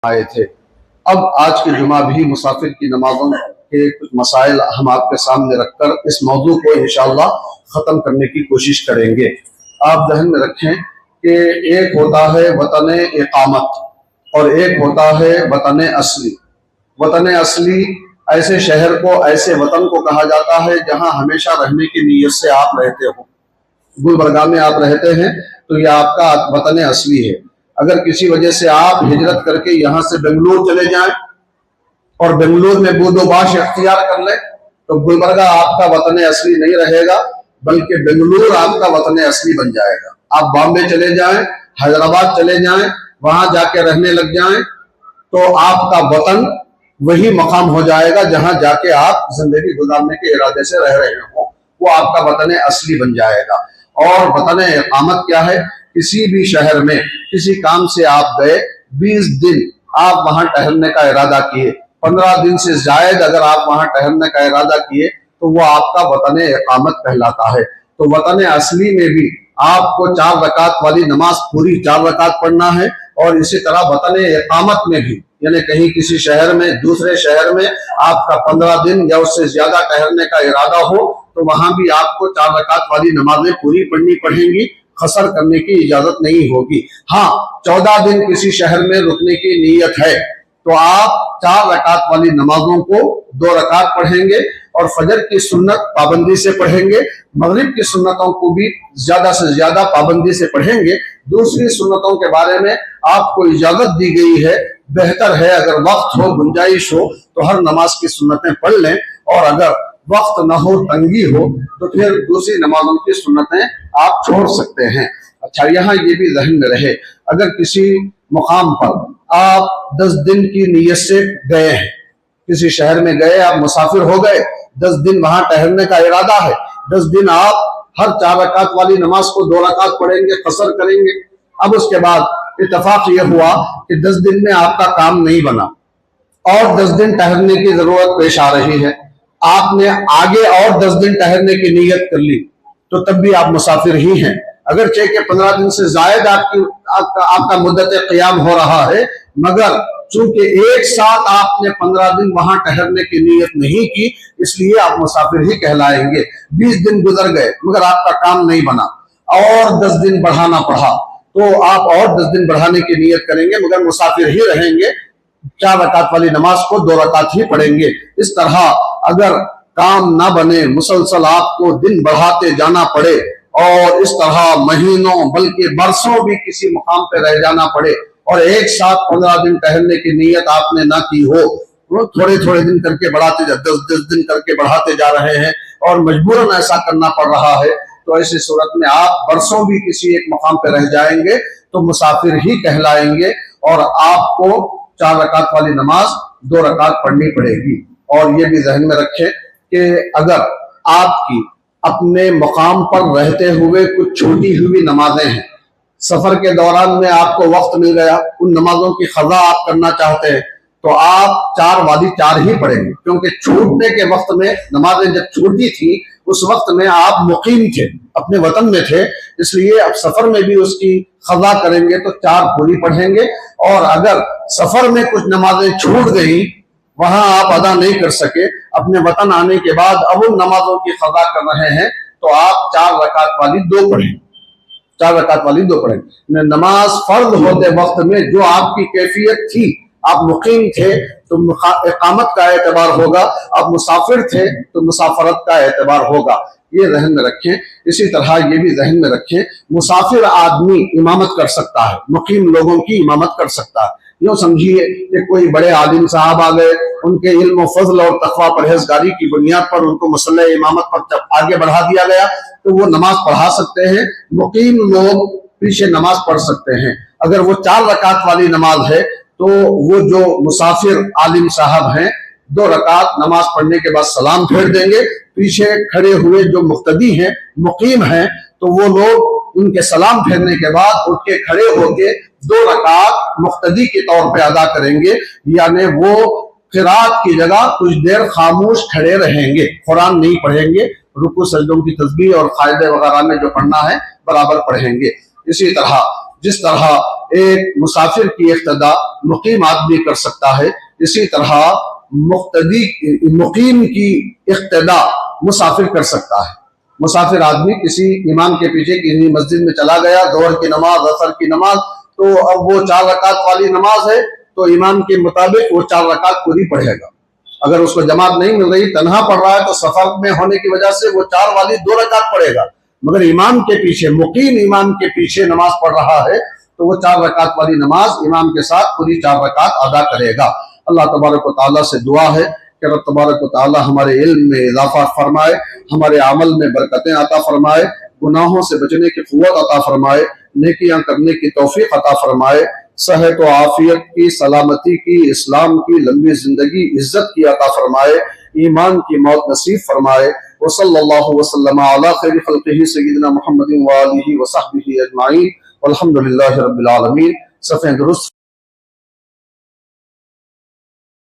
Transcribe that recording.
آئے تھے۔ اب آج کے جمعہ بھی مسافر کی نمازوں کے کچھ مسائل ہم آپ کے سامنے رکھ کر اس موضوع کو انشاءاللہ ختم کرنے کی کوشش کریں گے۔ آپ ذہن میں رکھیں کہ ایک ہوتا ہے وطن اقامت اور ایک ہوتا ہے وطن اصلی۔ وطن اصلی ایسے شہر کو، ایسے وطن کو کہا جاتا ہے جہاں ہمیشہ رہنے کی نیت سے آپ رہتے ہو۔ گلبرگہ میں آپ رہتے ہیں تو یہ آپ کا وطن اصلی ہے۔ اگر کسی وجہ سے آپ ہجرت کر کے یہاں سے بنگلور چلے جائیں اور بنگلور میں بود و باش اختیار کر لیں تو گلبرگہ آپ کا وطن اصلی نہیں رہے گا، بلکہ بنگلور آپ کا وطن اصلی بن جائے گا۔ آپ بامبے چلے جائیں، حیدرآباد چلے جائیں، وہاں جا کے رہنے لگ جائیں تو آپ کا وطن وہی مقام ہو جائے گا جہاں جا کے آپ زندگی گزارنے کے ارادے سے رہ رہے ہوں، وہ آپ کا وطن اصلی بن جائے گا۔ اور وطن اقامت کیا ہے؟ کسی بھی شہر میں کسی کام سے آپ گئے، 20 دن آپ وہاں ٹہلنے کا ارادہ کیے، 15 دن سے زائد اگر آپ وہاں ٹہلنے کا ارادہ کیے تو وہ آپ کا وطن اقامت کہلاتا ہے۔ تو وطن اصلی میں بھی آپ کو 4 رکعت والی نماز پوری 4 رکعت پڑھنا ہے، اور اسی طرح وطن اقامت میں بھی، یعنی کہیں کسی شہر میں، دوسرے شہر میں آپ کا 15 دن یا اس سے زیادہ ٹہلنے کا ارادہ ہو تو وہاں بھی آپ کو 4 رکعت والی نمازیں پوری پڑھنی پڑیں گی، قصر کرنے کی اجازت نہیں ہوگی۔ ہاں، 14 دن کسی شہر میں رکنے کی نیت ہے تو آپ 4 رکعت والی نمازوں کو 2 رکعت پڑھیں گے، اور فجر کی سنت پابندی سے پڑھیں گے، مغرب کی سنتوں کو بھی زیادہ سے زیادہ پابندی سے پڑھیں گے۔ دوسری سنتوں کے بارے میں آپ کو اجازت دی گئی ہے، بہتر ہے اگر وقت ہو، گنجائش ہو تو ہر نماز کی سنتیں پڑھ لیں، اور اگر وقت نہ ہو، تنگی ہو تو پھر دوسری نمازوں کی سنتیں آپ چھوڑ سکتے ہیں۔ اچھا، یہاں یہ بھی ذہن میں رہے، اگر کسی مقام پر آپ 10 دن کی نیت سے گئے ہیں، کسی شہر میں گئے، آپ مسافر ہو گئے، 10 دن وہاں ٹہلنے کا ارادہ ہے، 10 دن آپ ہر 4 رکعت والی نماز کو 2 رکعت پڑھیں گے، قصر کریں گے۔ اب اس کے بعد اتفاق یہ ہوا کہ 10 دن میں آپ کا کام نہیں بنا اور 10 دن ٹہلنے کی ضرورت پیش آ رہی ہے، آپ نے آگے اور 10 دن ٹہلنے کی نیت کر لی تو تب بھی آپ مسافر ہی ہیں، اگرچہ کہ 15 دن سے زائد آپ کا مدت قیام ہو رہا ہے، مگر چونکہ ایک ساتھ آپ نے 15 دن وہاں ٹہلنے کی نیت نہیں کی، اس لیے آپ مسافر ہی کہلائیں گے۔ 20 دن گزر گئے مگر آپ کا کام نہیں بنا اور 10 دن بڑھانا پڑا تو آپ اور 10 دن بڑھانے کی نیت کریں گے، مگر مسافر ہی رہیں گے، 4 رکعت والی نماز کو 2 رکعت ہی پڑھیں گے۔ اس طرح اگر کام نہ بنے، مسلسل آپ کو دن بڑھاتے جانا پڑے اور اس طرح مہینوں بلکہ برسوں بھی کسی مقام پہ رہ جانا پڑے، اور ایک ساتھ 15 دن ٹہلنے کی نیت آپ نے نہ کی ہو، وہ تھوڑے تھوڑے دن کر کے بڑھاتے 10 دن کر کے بڑھاتے جا رہے ہیں اور مجبوراً ایسا کرنا پڑ رہا ہے، تو ایسی صورت میں آپ برسوں بھی کسی ایک مقام پہ رہ جائیں گے تو مسافر ہی کہلائیں گے، اور آپ کو 4 رکعت والی نماز 2 رکعت پڑھنی پڑے گی۔ اور یہ بھی ذہن میں رکھیں کہ اگر آپ کی اپنے مقام پر رہتے ہوئے کچھ چھوٹی ہوئی نمازیں ہیں، سفر کے دوران میں آپ کو وقت مل گیا، ان نمازوں کی قضا آپ کرنا چاہتے ہیں تو آپ 4 والی 4 ہی پڑھیں گے، کیونکہ چھوٹنے کے وقت میں نمازیں جب چھوٹی تھی اس وقت میں آپ مقیم تھے، اپنے وطن میں تھے، اس لیے اب سفر میں بھی اس کی قضا کریں گے تو 4 پوری پڑھیں گے، اور اگر سفر میں کچھ نمازیں چھوٹ گئیں، وہاں آپ ادا نہیں کر سکے، اپنے وطن آنے کے بعد اب ان نمازوں کی قضا کر رہے ہیں تو آپ 4 رکعت والی 2 پڑھیں، 4 رکعت والی 2 پڑھیں۔ نماز فرض ہوتے وقت میں جو آپ کی کیفیت تھی، آپ مقیم تھے تو اقامت کا اعتبار ہوگا، آپ مسافر تھے تو مسافرت کا اعتبار ہوگا، یہ ذہن میں رکھیں۔ اسی طرح یہ بھی ذہن میں رکھیں، مسافر آدمی امامت کر سکتا ہے، مقیم لوگوں کی امامت کر سکتا ہے۔ یوں سمجھیے کہ کوئی بڑے عالم صاحب آ گئے، ان کے علم و فضل اور تقوی پرہیزگاری کی بنیاد پر ان کو مسئلہ امامت پر جب آگے بڑھا دیا گیا تو وہ نماز پڑھا سکتے ہیں، مقیم لوگ پیچھے نماز پڑھ سکتے ہیں۔ اگر وہ 4 رکعت والی نماز ہے تو وہ جو مسافر عالم صاحب ہیں 2 رکعت نماز پڑھنے کے بعد سلام پھیر دیں گے، پیچھے کھڑے ہوئے جو مقتدی ہیں، مقیم ہیں، تو وہ لوگ ان کے سلام پھیرنے کے بعد اٹھ کے کھڑے ہو کے 2 رکعت مقتدی کے طور پہ ادا کریں گے، یعنی وہ قرات کی جگہ کچھ دیر خاموش کھڑے رہیں گے، قرآن نہیں پڑھیں گے، رکوع سجدوں کی تسبیح اور قاعدے وغیرہ میں جو پڑھنا ہے برابر پڑھیں گے۔ اسی طرح جس طرح ایک مسافر کی اقتدا مقیم آدمی کر سکتا ہے، اسی طرح مقیم کی اقتدا مسافر کر سکتا ہے۔ مسافر آدمی کسی امام کے پیچھے کسی مسجد میں چلا گیا، ظہر کی نماز، عصر کی نماز، تو اب وہ 4 رکعت والی نماز ہے تو امام کے مطابق وہ 4 رکعت پوری پڑھے گا۔ اگر اس کو جماعت نہیں مل رہی، تنہا پڑھ رہا ہے، تو سفر میں ہونے کی وجہ سے وہ 4 والی 2 رکعت پڑھے گا، مگر امام کے پیچھے، مقیم امام کے پیچھے نماز پڑھ رہا ہے تو وہ 4 رکعت والی نماز امام کے ساتھ پوری 4 رکعت ادا کرے گا۔ اللہ تبارک و تعالیٰ سے دعا ہے کہ رب تبارک و تعالیٰ ہمارے علم میں اضافہ فرمائے، ہمارے عمل میں برکتیں عطا فرمائے، گناہوں سے بچنے کی قوت عطا فرمائے، نیکیاں کرنے کی توفیق عطا فرمائے، صحت و عافیت کی، سلامتی کی، اسلام کی، لمبی زندگی، عزت کی عطا فرمائے، ایمان کی موت نصیب فرمائے۔ وصلی اللہ وسلم علی خیر خلقہ سیدنا محمد وآلہ وصحبہ اجمعین والحمد للہ رب العالمین۔ صفحہ درست